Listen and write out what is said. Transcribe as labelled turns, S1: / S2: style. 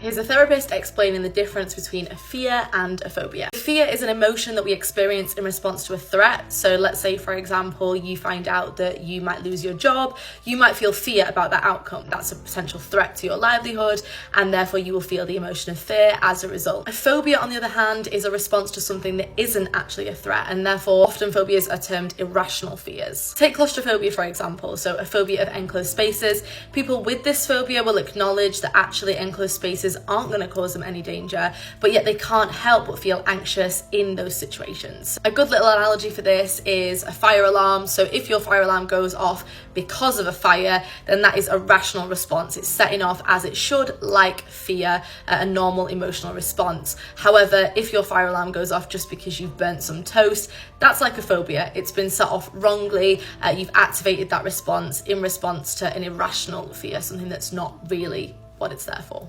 S1: Here's a therapist explaining the difference between a fear and a phobia. Fear is an emotion that we experience in response to a threat. So let's say, for example, you find out that you might lose your job, you might feel fear about that outcome. That's a potential threat to your livelihood, and therefore you will feel the emotion of fear as a result. A phobia, on the other hand, is a response to something that isn't actually a threat, and therefore often phobias are termed irrational fears. Take claustrophobia, for example, so a phobia of enclosed spaces. People with this phobia will acknowledge that actually enclosed spaces aren't going to cause them any danger, but yet they can't help but feel anxious in those situations. A good little analogy for this is a fire alarm. So if your fire alarm goes off because of a fire, then that is a rational response. It's setting off as it should, like fear, a normal emotional response. However, if your fire alarm goes off just because you've burnt some toast, that's like a phobia. It's been set off wrongly. You've activated that response in response to an irrational fear, something that's not really what it's there for.